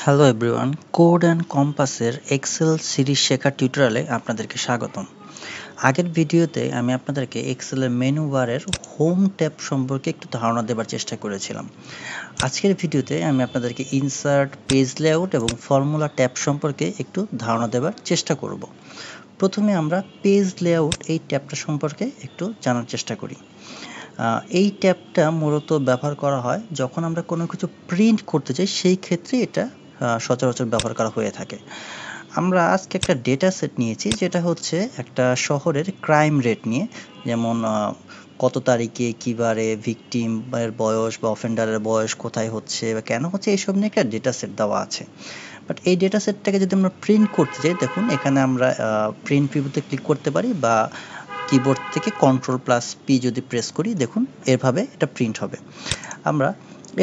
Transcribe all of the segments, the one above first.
Hello everyone, code and কম্পাসের excel series শেখার টিউটোরিয়ালে আপনাদেরকে স্বাগতম। আগের ভিডিওতে আমি আপনাদেরকে এক্সেলের মেনু বারের হোম ট্যাব সম্পর্কে একটু ধারণা দেওয়ার চেষ্টা করেছিলাম। আজকের ভিডিওতে আমি আপনাদেরকে ইনসার্ট, পেজ লেআউট এবং ফর্মুলা ট্যাব সম্পর্কে একটু ধারণা দেওয়ার চেষ্টা করব। প্রথমে আমরা পেজ লেআউট এই ট্যাবটা সম্পর্কে একটু জানার চেষ্টা করি। এই ট্যাবটা মূলত ব্যবহার করা হয় যখন আমরা কোনো কিছু প্রিন্ট করতে চাই, সেই ক্ষেত্রে এটা সচরাচর ব্যবহার করা হয়ে থাকে। আমরা আজকে একটা ডেটা সেট নিয়েছি, যেটা হচ্ছে একটা শহরের ক্রাইম রেট নিয়ে, যেমন কত তারিখে কী বারে ভিকটিমের বয়স বা অফেন্ডারের বয়স কোথায় হচ্ছে বা কেন হচ্ছে, এইসব নিয়ে একটা ডেটা সেট দেওয়া আছে। বাট এই ডেটা সেটটাকে যদি আমরা প্রিন্ট করতে চাই, দেখুন এখানে আমরা প্রিন্ট প্রিভিউতে ক্লিক করতে পারি বা কিবোর্ড থেকে Ctrl+P যদি প্রেস করি, দেখুন এভাবে এটা প্রিন্ট হবে। আমরা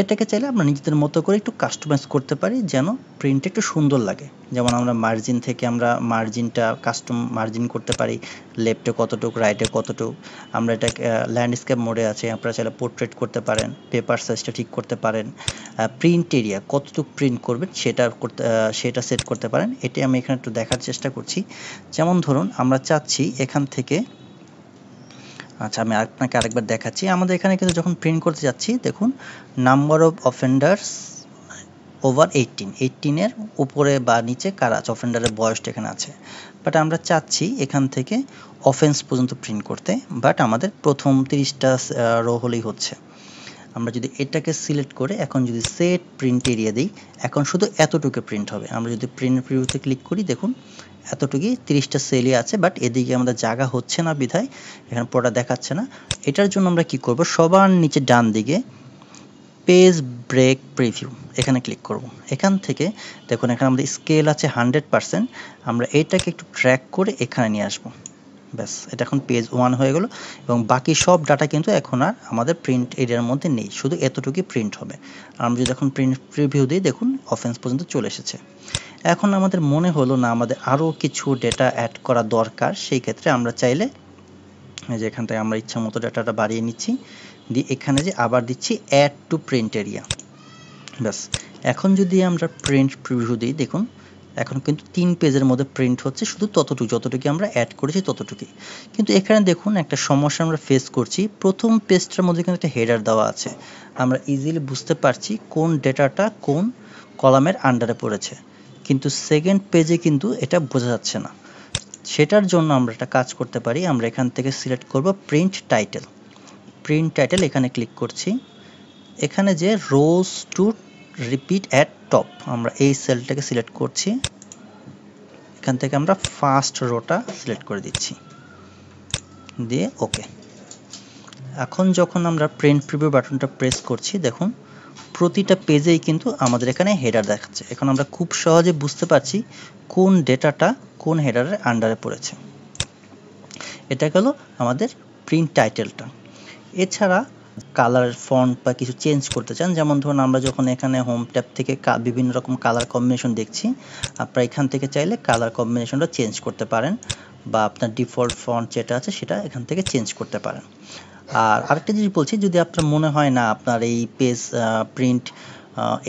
এটাকে চাইলে আমরা নিজেদের মতো করে একটু কাস্টমাইজ করতে পারি, যেন প্রিন্ট একটু সুন্দর লাগে। যেমন আমরা মার্জিন থেকে আমরা মার্জিনটা কাস্টম মার্জিন করতে পারি, লেফটে কতটুকু, রাইটে কতটুকু। আমরা এটা ল্যান্ডস্কেপ মোডে আছে, আপনারা চাইলে পোর্ট্রেট করতে পারেন, পেপার সাইজটা ঠিক করতে পারেন, প্রিন্ট এরিয়া কতটুকু প্রিন্ট করবেন সেটা সেট করতে পারেন। এটি আমি এখানে একটু দেখার চেষ্টা করছি। যেমন ধরুন আমরা চাচ্ছি এখান থেকে, আচ্ছা আমি আপনাকে আরেকবার দেখাচ্ছি। আমাদের এখানে কিন্তু যখন প্রিন্ট করতে যাচ্ছি, দেখুন নাম্বার অফ অফেন্ডার্স ওভার 18 এর উপরে বা নিচে কারা আছে, অফেন্ডারের বয়সটা এখানে আছে। বাট আমরা চাচ্ছি এখান থেকে অফেন্স পর্যন্ত প্রিন্ট করতে, বাট আমাদের প্রথম 30টা রো হলেই হচ্ছে। আমরা যদি এটাকে সিলেক্ট করে এখন যদি সেট প্রিন্ট এরিয়া দিই, এখন শুধু এতটুকু প্রিন্ট হবে। আমরা যদি প্রিন্ট প্রিভিউতে ক্লিক করি, দেখুন এতটুকুই 30টা সেলই আছে, বাট এদিকে আমাদের জায়গা হচ্ছে না বিধায় এখানে পুরোটা দেখাচ্ছে না। এটার জন্য আমরা কি করব, সবার নিচে ডান দিকে পেজ ব্রেক প্রিভিউ এখানে ক্লিক করব। এখান থেকে দেখুন এখানে আমাদের স্কেল আছে 100%। আমরা এটাকে একটু ট্র্যাক করে এখানে নিয়ে আসব। ব্যাস, এটা এখন পেজ 1 হয়ে গেল এবং বাকি সব ডাটা কিন্তু এখন আর আমাদের প্রিন্ট এরিয়ার মধ্যে নেই, শুধু এতটুকুই প্রিন্ট হবে। আমরা যদি এখন প্রিন্ট প্রিভিউ দিই, দেখুন অফেন্স পর্যন্ত চলে এসেছে। এখন আমাদের মনে হলো না আমাদের আরও কিছু ডেটা অ্যাড করা দরকার, সেই ক্ষেত্রে আমরা চাইলে যে এখান থেকে আমরা ইচ্ছা মতো ডাটাটা বাড়িয়ে নিচ্ছি, দিয়ে এখানে যে আবার দিচ্ছি অ্যাড টু প্রিন্ট এরিয়া। ব্যাস, এখন যদি আমরা প্রিন্ট প্রিভিউ দিই, দেখুন এখন কিন্তু 3 পেজের মধ্যে প্রিন্ট হচ্ছে, শুধু যতটুকু আমরা অ্যাড করেছি ততটুকুই। কিন্তু এখানে দেখুন একটা সমস্যা আমরা ফেস করছি। প্রথম পেজটার মধ্যে কিন্তু একটা হেডার দেওয়া আছে, আমরা ইজিলি বুঝতে পারছি কোন ডেটাটা কোন কলামের আন্ডারে পড়েছে, কিন্তু সেকেন্ড পেজে কিন্তু এটা বোঝা যাচ্ছে না। সেটার জন্য আমরা একটা কাজ করতে পারি, আমরা এখান থেকে সিলেক্ট করব প্রিন্ট টাইটেল। প্রিন্ট টাইটেল এখানে ক্লিক করছি, এখানে যে রোজ টু রিপিট অ্যাট টপ, আমরা এই সেলটাকে সিলেক্ট করছি, এখান থেকে আমরা ফার্স্ট রোটা সিলেক্ট করে দিচ্ছি, দিয়ে ওকে। এখন যখন আমরা প্রিন্ট প্রিভিউ বাটনটা প্রেস করছি, দেখুন প্রতিটা পেজেই কিন্তু আমাদের এখানে হেডার দেখাচ্ছে। এখন আমরা খুব সহজে বুঝতে পারছি কোন ডেটাটা কোন হেডারের আন্ডারে পড়েছে। এটা গেল আমাদের প্রিন্ট টাইটেলটা। এছাড়া কালার ফন্ট বা কিছু চেঞ্জ করতে চান, যেমন ধরুন আমরা যখন এখানে হোম ট্যাব থেকে বিভিন্ন রকম কালার কম্বিনেশন দেখছি, আপনারা এখান থেকে চাইলে কালার কম্বিনেশনটা চেঞ্জ করতে পারেন বা আপনার ডিফল্ট ফন্ট যেটা আছে সেটা এখান থেকে চেঞ্জ করতে পারেন। আর আরেকটা জিনিস বলছি, যদি আপনার মনে হয় না আপনার এই পেজ প্রিন্ট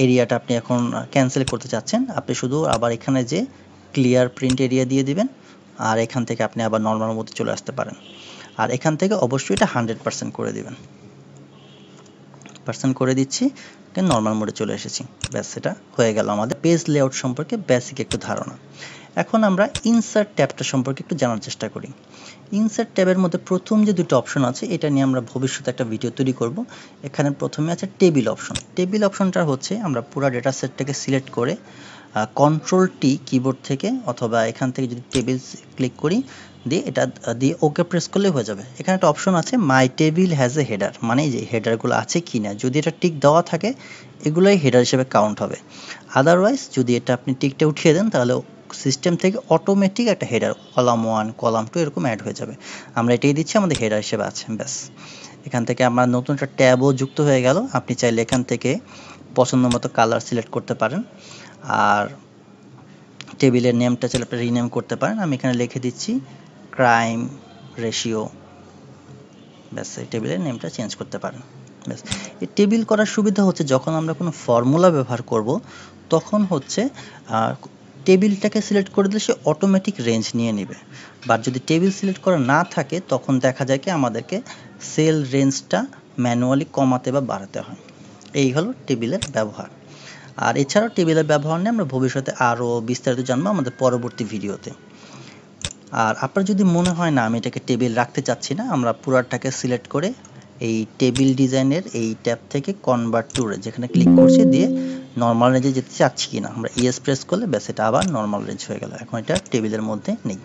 এরিয়াটা আপনি এখন ক্যান্সেল করতে চাচ্ছেন, আপনি শুধু আবার এখানে যে ক্লিয়ার প্রিন্ট এরিয়া দিয়ে দিবেন, আর এখান থেকে আপনি আবার নর্মাল মধ্যে চলে আসতে পারেন। আর এখান থেকে অবশ্যই এটা 100% করে দিবেন। করে দিচ্ছি, দেন নর্মাল মোডে চলে এসেছি। ব্যাস, এটা হয়ে গেল আমাদের পেজ লেআউট সম্পর্কে বেসিক একটু ধারণা। এখন আমরা ইনসার্ট ট্যাবটা সম্পর্কে একটু জানার চেষ্টা করি। ইনসার্ট ট্যাবের মধ্যে প্রথম যে দুটো অপশন আছে, এটা নিয়ে আমরা ভবিষ্যতে একটা ভিডিও তৈরি করব। এখানে প্রথমে আছে টেবিল অপশন। টেবিল অপশনটা হচ্ছে আমরা পুরো ডেটা সেটটাকে সিলেক্ট করে Ctrl+T কিবোর্ড থেকে অথবা এখান থেকে যদি টেবিল ক্লিক করি, দিয়ে এটা দিয়ে ওকে প্রেস করলে হয়ে যাবে। এখানে একটা অপশন আছে মাই টেবিল হ্যাজ এ হেডার, মানে যে হেডারগুলো আছে কি না, যদি এটা টিক দেওয়া থাকে এগুলোই হেডার হিসেবে কাউন্ট হবে। আদারওয়াইজ যদি এটা আপনি টিকটা উঠিয়ে দেন, তাহলে সিস্টেম থেকে অটোমেটিক একটা হেডার কলাম 1 কলাম 2 এরকম অ্যাড হয়ে যাবে। আমরা এটাই দিচ্ছি, আমাদের হেডার হিসেবে আছে। ব্যাস, এখান থেকে আমার নতুন একটা ট্যাবও যুক্ত হয়ে গেল। আপনি চাইলে এখান থেকে পছন্দ মতো কালার সিলেক্ট করতে পারেন, আর টেবিলের নেমটা চাইলে আপনি রিনেম করতে পারেন। আমি এখানে লিখে দিচ্ছি ক্রাইম রেশিও। ব্যাস, এই টেবিলের নেমটা চেঞ্জ করতে পারেন। ব্যাস। এই টেবিল করার সুবিধা হচ্ছে যখন আমরা কোনো ফর্মুলা ব্যবহার করব তখন হচ্ছে টেবিলটাকে সিলেক্ট করে দিলে সে অটোমেটিক রেঞ্জ নিয়ে নেবে। বাট যদি টেবিল সিলেক্ট করা না থাকে তখন দেখা যায় কি আমাদেরকে সেল রেঞ্জটা ম্যানুয়ালি কমাতে বা বাড়াতে হয়। এই হলো টেবিলের ব্যবহার। আর এছাড়াও টেবিলের ব্যবহার নিয়ে আমরা ভবিষ্যতে আরও বিস্তারিত জানবো আমাদের পরবর্তী ভিডিওতে। আর আপনার যদি মনে হয় না আমি এটাকে টেবিল রাখতে চাচ্ছি না, আমরা পুরাটাকে সিলেক্ট করে এই টেবিল ডিজাইনের এই ট্যাব থেকে কনভার্ট টু রেঞ্জ যেখানে ক্লিক করছি দিয়ে নর্মাল রেঞ্জে যেতে চাচ্ছি কিনা আমরা ইয়েস প্রেস করলে ব্যাস এটা আবার নর্মাল রেঞ্জ হয়ে গেল। এখন এটা টেবিলের মধ্যে নেই।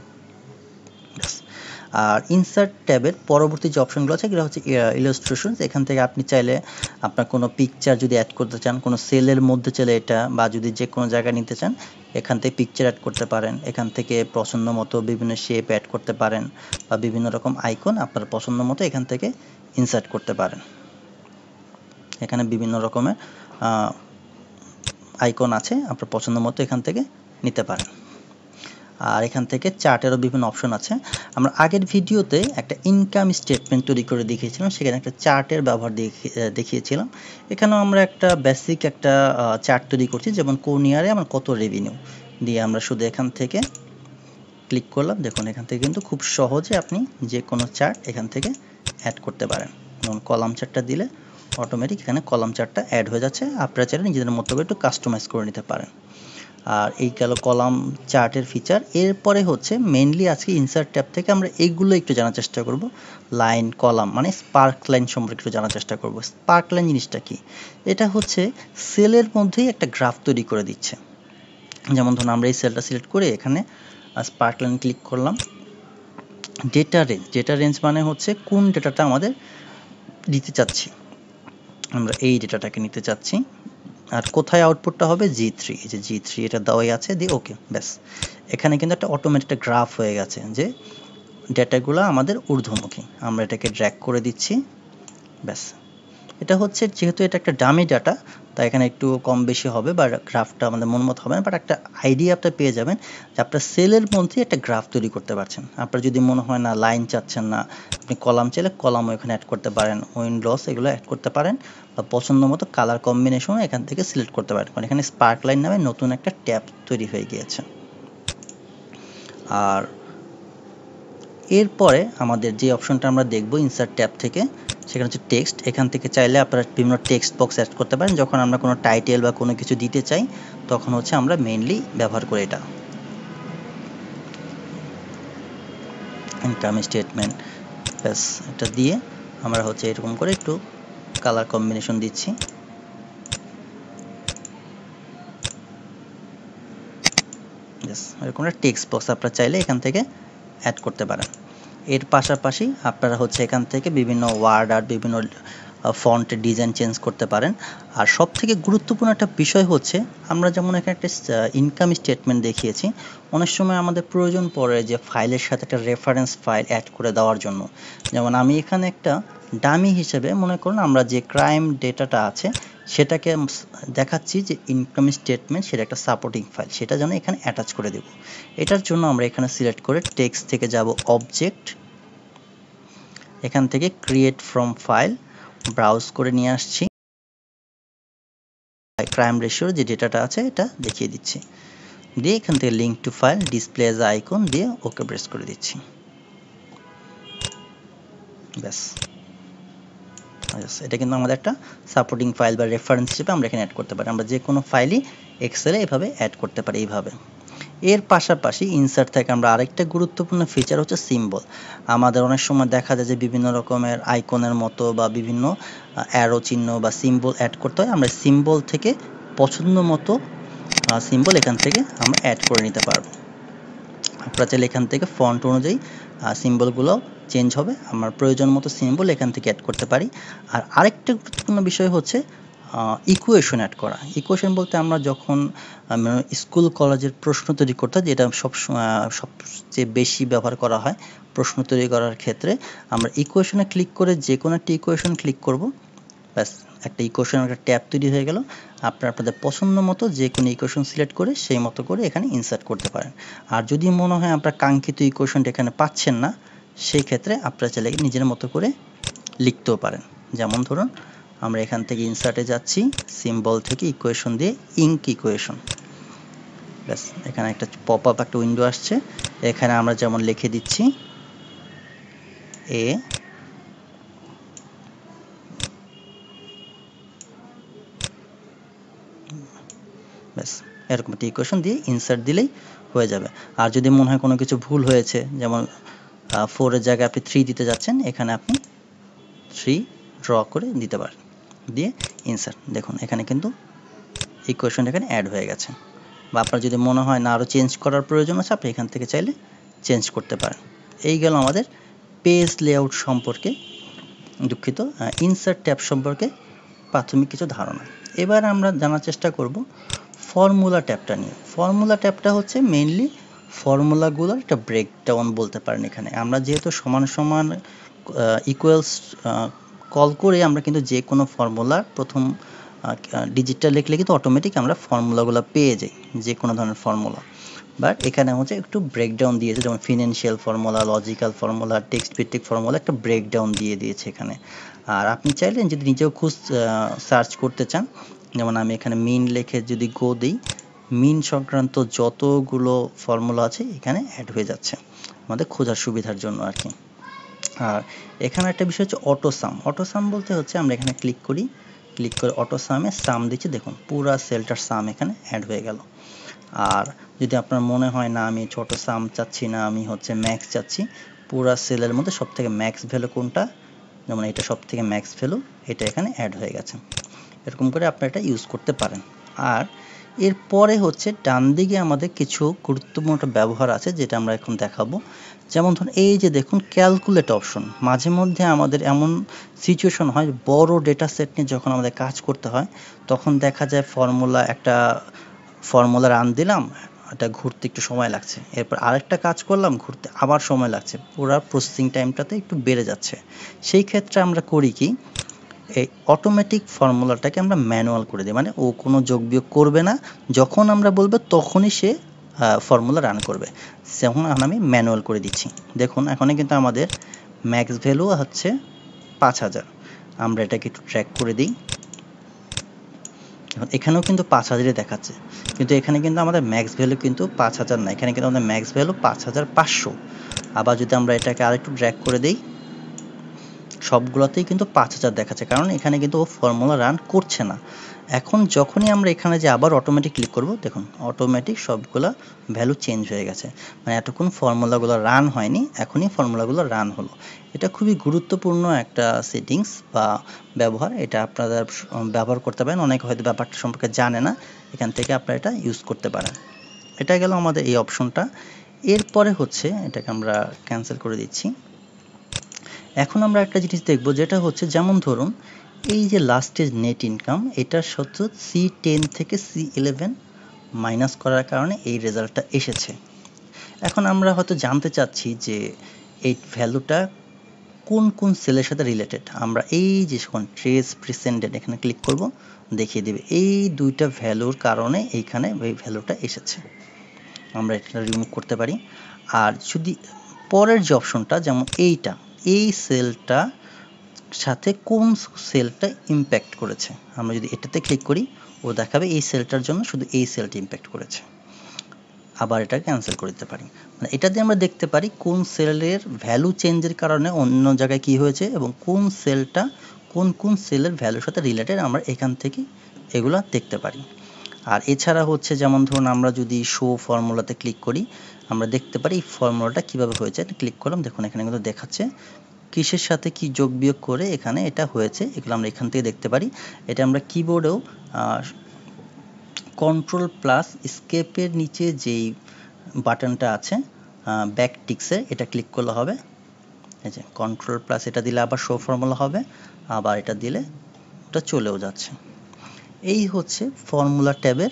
আর ইনসার্ট ট্যাবের পরবর্তী যে অপশনগুলো আছে এগুলো হচ্ছে ইলাস্ট্রেশন। এখান থেকে আপনি চাইলে আপনার কোনো পিকচার যদি অ্যাড করতে চান, কোনো সেলের মধ্যে চাইলে এটা বা যদি যে কোনো জায়গায় নিতে চান এখান থেকে পিকচার অ্যাড করতে পারেন। এখান থেকে পছন্দ মতো বিভিন্ন শেপ অ্যাড করতে পারেন বা বিভিন্ন রকম আইকন আপনার পছন্দ মতো এখান থেকে ইনসার্ট করতে পারেন। এখানে বিভিন্ন রকমের আইকন আছে, আপনার পছন্দ মতো এখান থেকে নিতে পারেন। আর এখান থেকে চার্টেরও বিভিন্ন অপশন আছে। আমরা আগের ভিডিওতে একটা ইনকাম স্টেটমেন্ট তৈরি করে দেখিয়েছিলাম, সেখানে একটা চার্টের ব্যবহার দেখিয়েছিলাম। এখানেও আমরা একটা বেসিক একটা চার্ট তৈরি করছি, যেমন কোন ইয়ারে আমার কত রেভিনিউ দিয়ে আমরা শুধু এখান থেকে ক্লিক করলাম। দেখুন এখান থেকে কিন্তু খুব সহজে আপনি যে কোনো চার্ট এখান থেকে অ্যাড করতে পারেন। যেমন কলাম চার্টটা দিলে অটোমেটিক এখানে কলাম চার্টটা অ্যাড হয়ে যাচ্ছে। আপনারা চাইলে নিজেদের মতো করে একটু কাস্টমাইজ করে নিতে পারেন। আর এই গেল কলাম চার্টের ফিচার। এরপরে হচ্ছে মেইনলি আজকে ইনসার্ট ট্যাব থেকে আমরা এইগুলো একটু জানার চেষ্টা করব। লাইন কলাম মানে স্পার্ক লাইন সম্পর্কে একটু জানার চেষ্টা করব। স্পার্ক লাইন জিনিসটা কি? এটা হচ্ছে সেলের মধ্যেই একটা গ্রাফ তৈরি করে দিচ্ছে। যেমন ধরুন আমরা এই সেলটা সিলেক্ট করে এখানে স্পার্ক লাইন ক্লিক করলাম। ডেটা রেঞ্জ মানে হচ্ছে কোন ডেটাটা আমাদের দিতে চাচ্ছি, আমরা এই ডেটাটাকে নিতে চাচ্ছি। আর কোথায় আউটপুটটা হবে G3, এই যে G3 এটা দেওয়াই আছে, দিয়ে ওকে ব্যাস। এখানে কিন্তু একটা অটোমেটিক গ্রাফ হয়ে গেছে যে ডেটাগুলো আমাদের ঊর্ধ্বমুখী। আমরা এটাকে ড্র্যাগ করে দিচ্ছি, ব্যাস। এটা হচ্ছে যেহেতু এটা একটা ডামি ডাটা তাই এখানে একটু কম বেশি হবে বা গ্রাফটা আমাদের মন মতো হবে না, বাট একটা আইডিয়া আপনি পেয়ে যাবেন যে আপনার সেলের মধ্যে একটা গ্রাফ তৈরি করতে পারছেন। আপনার যদি মনে হয় না লাইন চাচ্ছেন না, আপনি কলাম চাইলে কলামও এখানে অ্যাড করতে পারেন, উইন লস এগুলো অ্যাড করতে পারেন বা পছন্দ মতো কালার কম্বিনেশনও এখান থেকে সিলেক্ট করতে পারেন, কারণ এখানে স্পার্ক লাইন নামে নতুন একটা ট্যাব তৈরি হয়ে গিয়েছে। আর এরপরে আমাদের যে অপশনটা আমরা দেখব ইনসার্ট ট্যাব থেকে, সেখানে হচ্ছে টেক্সট। এখান থেকে চাইলে আপনারা বিভিন্ন টেক্সট বক্স অ্যাড করতে পারেন। যখন আমরা কোনো টাইটেল বা কোনো কিছু দিতে চাই তখন হচ্ছে আমরা মেইনলি ব্যবহার করি এটা। ইনকাম স্টেটমেন্ট ব্যাস, এটা দিয়ে আমরা হচ্ছে এরকম করে একটু কালার কম্বিনেশন দিচ্ছি। এরকম একটা টেক্সট বক্স আপনারা চাইলে এখান থেকে অ্যাড করতে পারেন। এর পাশাপাশি আপনারা হচ্ছে এখান থেকে বিভিন্ন ওয়ার্ড আর বিভিন্ন ফন্টের ডিজাইন চেঞ্জ করতে পারেন। আর সবথেকে গুরুত্বপূর্ণ একটা বিষয় হচ্ছে আমরা যেমন এখানে একটা ইনকাম স্টেটমেন্ট দেখিয়েছি, অনেক সময় আমাদের প্রয়োজন পড়ে যে ফাইলের সাথে একটা রেফারেন্স ফাইল অ্যাড করে দেওয়ার জন্য। যেমন আমি এখানে একটা ডামি হিসেবে মনে করুন আমরা যে ক্রাইম ডেটাটা আছে সেটাকে দেখাচ্ছি যে ইনকাম স্টেটমেন্ট, সেটা একটা সাপোর্টিং ফাইল, সেটা যেন এখানে অ্যাটাচ করে দেব। এটার জন্য আমরা এখানে সিলেক্ট করে টেক্সট থেকে যাব অবজেক্ট, এখান থেকে ক্রিয়েট ফ্রম ফাইল ব্রাউজ করে নিয়ে আসছি। ক্রাইম রেশিওর যে ডেটাটা আছে এটা দেখিয়ে দিচ্ছি, দিয়ে এখান থেকে link to file display as icon দিয়ে ওকে প্রেস করে দিচ্ছি, ব্যাস। এটা কিন্তু আমাদের একটা সাপোর্টিং ফাইল বা রেফারেন্স হিসেবে আমরা এখানে অ্যাড করতে পারি। আমরা যে কোনো ফাইলই এক্সেলে এভাবে অ্যাড করতে পারি এইভাবে। এর পাশাপাশি ইনসার্ট থেকে আমরা আরেকটা গুরুত্বপূর্ণ ফিচার হচ্ছে সিম্বল। আমাদের অনেক সময় দেখা যায় যে বিভিন্ন রকমের আইকনের মতো বা বিভিন্ন অ্যারো চিহ্ন বা সিম্বল অ্যাড করতে হয়। আমরা সিম্বল থেকে পছন্দ মতো সিম্বল এখান থেকে আমরা অ্যাড করে নিতে পারবো। আপনারা চাইলে এখান থেকে ফন্ট অনুযায়ী সিম্বলগুলো চেঞ্জ হবে, আমার প্রয়োজন মতো সিম্বল এখান থেকে অ্যাড করতে পারি। আর আরেকটা গুরুত্বপূর্ণ বিষয় হচ্ছে ইকুয়েশন অ্যাড করা। ইকুয়েশন বলতে আমরা যখন স্কুল কলেজের প্রশ্ন তৈরি করতে হয়, যেটা সবচেয়ে বেশি ব্যবহার করা হয় প্রশ্ন তৈরি করার ক্ষেত্রে, আমরা ইকুয়েশনে ক্লিক করে যে কোনো একটা ইকুয়েশন ক্লিক করব, ব্যাস একটা ইকুয়েশন একটা ট্যাব তৈরি হয়ে গেল। আপনারা আপনাদের পছন্দ মতো যে কোনো ইকুয়েশন সিলেক্ট করে সেই মতো করে এখানে ইনসার্ট করতে পারেন। আর যদি মনে হয় আপনার কাঙ্ক্ষিত ইকুয়েশনটা এখানে পাচ্ছেন না, সেই ক্ষেত্রে আপনারা চাইলে নিজের মতো করে লিখতেও পারেন। যেমন ধরুন আমরা এখান থেকে ইনসার্টে যাচ্ছি, সিম্বল থেকে ইকুয়েশন দিয়ে ইঙ্ক ইকুয়েশন, ব্যাস এখানে একটা পপ আপ একটা উইন্ডো আসছে। এখানে আমরা যেমন লিখে দিচ্ছি এ ব্যাস এরকম একটা ইকুয়েশন দিয়ে ইনসার্ট দিলেই হয়ে যাবে। আর যদি মনে হয় কোনো কিছু ভুল হয়েছে, যেমন 4 এর জায়গায় আপনি 3 দিতে যাচ্ছেন, এখানে আপনি 3 ড্র করে দিতে পারেন, দিয়ে ইনসার্ট। দেখুন এখানে কিন্তু ইকুয়েশন এখানে অ্যাড হয়ে গেছে। বা আপনার যদি মনে হয় না আরও চেঞ্জ করার প্রয়োজন আছে, আপনি এখান থেকে চাইলে চেঞ্জ করতে পারেন। এই গেল আমাদের পেজ লেআউট সম্পর্কে, দুঃখিত, ইনসার্ট ট্যাব সম্পর্কে প্রাথমিক কিছু ধারণা। এবার আমরা জানার চেষ্টা করব ফর্মুলা ট্যাবটা নিয়ে। ফর্মুলা ট্যাবটা হচ্ছে মেইনলি ফর্মুলাগুলোর একটা ব্রেকডাউন বলতে পারেন। এখানে আমরা যেহেতু সমান সমান ইকুয়ালস কল করে আমরা কিন্তু যে কোনো ফর্মুলার প্রথম ডিজিটটা লিখলে কিন্তু অটোমেটিক আমরা ফর্মুলাগুলো পেয়ে যাই, যে কোনো ধরনের ফর্মুলা। বাট এখানে হচ্ছে একটু ব্রেকডাউন দিয়েছে, যেমন financial formula, logical formula, text ভিত্তিক ফর্মুলা, একটা ব্রেকডাউন দিয়ে দিয়েছে এখানে। আর আপনি চাইলেন যদি নিজেও সার্চ করতে চান, যেমন আমি এখানে মিন লিখে যদি গো দিই, মিন সংক্রান্ত যতগুলো ফর্মুলা আছে এখানে অ্যাড হয়ে যাচ্ছে আমাদের খোঁজার সুবিধার জন্য আর কি। আর এখানে একটা বিষয় হচ্ছে অটোসাম। অটোসাম বলতে হচ্ছে আমরা এখানে ক্লিক করে অটোসামে সাম দিচ্ছি, দেখুন পুরা সেলটার সাম এখানে অ্যাড হয়ে গেল। আর যদি আপনার মনে হয় না আমি ছোট সাম চাচ্ছি না, আমি হচ্ছে ম্যাক্স চাচ্ছি, পুরা সেলের মধ্যে সবথেকে ম্যাক্স ভ্যালু কোনটা, যেমন এটা সবথেকে ম্যাক্স ভ্যালু, এটা এখানে অ্যাড হয়ে গেছে। এরকম করে আপনি এটা ইউজ করতে পারেন। আর এরপরে হচ্ছে ডান দিকে আমাদের কিছু গুরুত্বপূর্ণ একটা ব্যবহার আছে, যেটা আমরা এখন দেখাবো। যেমন ধরুন এই যে দেখুন ক্যালকুলেট অপশন। মাঝে মধ্যে আমাদের এমন সিচুয়েশন হয়, বড় ডেটা সেট নিয়ে যখন আমাদের কাজ করতে হয়, তখন দেখা যায় একটা ফর্মুলা রান দিলাম, এটা ঘুরতে একটু সময় লাগছে, এরপর আরেকটা কাজ করলাম, ঘুরতে আবার সময় লাগছে, পুরো প্রসেসিং টাইমটাতে একটু বেড়ে যাচ্ছে। সেই ক্ষেত্রে আমরা করি কি, এই অটোমেটিক ফর্মুলাটাকে আমরা ম্যানুয়াল করে দিই, মানে ও কোনো যোগ বিয়োগ করবে না, যখন আমরা বলবো তখনই সে ফর্মুলা রান করবে। যেমন আমি ম্যানুয়াল করে দিচ্ছি, দেখুন এখানে কিন্তু আমাদের ম্যাক্স ভ্যালু হচ্ছে 5000। আমরা এটাকে একটু ট্র্যাক করে দিই, এখানেও কিন্তু 5000ই দেখাচ্ছে, কিন্তু এখানে কিন্তু আমাদের ম্যাক্স ভ্যালু কিন্তু 5000 না, এখানে কিন্তু আমাদের ম্যাক্স ভ্যালু 5500। আবার যদি আমরা এটাকে আরেকটু ড্র্যাগ করে দেই, সবগুলোতেই কিন্তু 5000 দেখাচ্ছে, কারণ এখানে কিন্তু ও ফর্মুলা রান করছে না। এখন যখনই আমরা এখানে যে আবার অটোমেটিক ক্লিক করব, দেখুন অটোমেটিক সবগুলা ভ্যালু চেঞ্জ হয়ে গেছে, মানে এতক্ষণ ফর্মুলাগুলো রান হয়নি, এখনই ফর্মুলাগুলো রান হলো। এটা খুবই গুরুত্বপূর্ণ একটা সেটিংস বা ব্যবহার, এটা আপনারা ব্যবহার করতে পারেন। অনেকে হয়তো ব্যাপারটা সম্পর্কে জানে না, এখান থেকে আপনারা এটা ইউজ করতে পারেন। এটা গেল আমাদের এই অপশনটা। এরপরে হচ্ছে এটাকে আমরা ক্যান্সেল করে দিচ্ছি। এখন আমরা একটা জিনিস দেখব, যেটা হচ্ছে যেমন ধরুন এই যে লাস্টের নেট ইনকাম, এটা সত্য C10 থেকে C11 মাইনাস করার কারণে এই রেজাল্টটা এসেছে। এখন আমরা হয়তো জানতে চাচ্ছি যে এই ভ্যালুটা কোন কোন সেলের সাথে রিলেটেড। আমরা এই যে ট্রেস প্রেসেন্টেড এখানে ক্লিক করব, দেখিয়ে দেবে এই দুইটা ভ্যালুর কারণে এইখানে এই ভ্যালুটা এসেছে। আমরা এটা রিমুভ করতে পারি। আর যদি পরের যে অপশনটা, যেমন এইটা, এই সেলটা সাথে কোন সেলটা ইম্প্যাক্ট করেছে, আমরা যদি এটাতে ক্লিক করি, ও দেখাবে এই সেলটার জন্য শুধু এই সেলটা ইম্প্যাক্ট করেছে। আবার এটা ক্যান্সেল করে দিতে পারি, মানে এটা দিয়ে আমরা দেখতে পারি কোন সেলের ভ্যালু চেঞ্জের কারণে অন্য জায়গায় কি হয়েছে, এবং কোন সেলটা কোন সেলের ভ্যালুর সাথে রিলেটেড, আমরা এখান থেকে এগুলো দেখতে পারি। আর এছাড়া হচ্ছে যেমন ধরুন আমরা যদি শো ফর্মুলাতে ক্লিক করি, আমরা দেখতে পারি এই ফর্মুলাটা কিভাবে হয়েছে। ক্লিক করলাম, দেখুন এখানে কিন্তু দেখাচ্ছে কিসের সাথে কি যোগ বিয়োগ করে এখানে এটা হয়েছে, এগুলো আমরা এখান থেকে দেখতে পারি। এটা আমরা কিবোর্ডেও কন্ট্রোল প্লাস স্কেপের নিচে যেই বাটনটা আছে ব্যাক টিক্সের, এটা ক্লিক করলে হবে, এই যে কন্ট্রোল প্লাস, এটা দিলে আবার শো ফর্মুলা হবে, আবার এটা দিলে ওটা চলেও যাচ্ছে। এই হচ্ছে ফর্মুলা ট্যাবের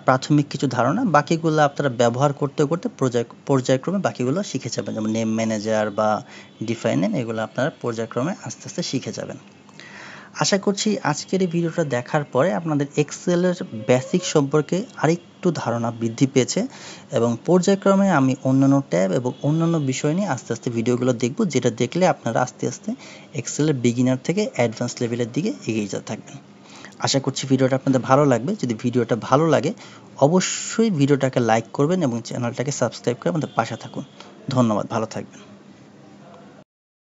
প্রাথমিক কিছু ধারণা। বাকিগুলো আপনারা ব্যবহার করতে করতে পর্যায়ক্রমে বাকিগুলো শিখে যাবেন, যেমন নেম ম্যানেজার বা ডিফাইন নেম, এগুলো আপনারা পর্যায়ক্রমে আস্তে আস্তে শিখে যাবেন। আশা করছি আজকের এই ভিডিওটা দেখার পরে আপনাদের এক্সেলের বেসিক সম্পর্কে আরেকটু ধারণা বৃদ্ধি পেয়েছে এবং পর্যায়ক্রমে আমি অন্যান্য ট্যাব এবং অন্যান্য বিষয় নিয়ে আস্তে আস্তে ভিডিওগুলো দেখব, যেটা দেখলে আপনারা আস্তে আস্তে এক্সেলের বিগিনার থেকে অ্যাডভান্স লেভেলের দিকে এগিয়ে যেতে থাকবেন। আশা করছি ভিডিওটা আপনাদের ভালো লাগবে। যদি ভিডিওটা ভালো লাগে অবশ্যই ভিডিওটাকে লাইক করবেন এবং চ্যানেলটাকে সাবস্ক্রাইব করে আমাদের পাশে থাকুন। ধন্যবাদ, ভালো থাকবেন।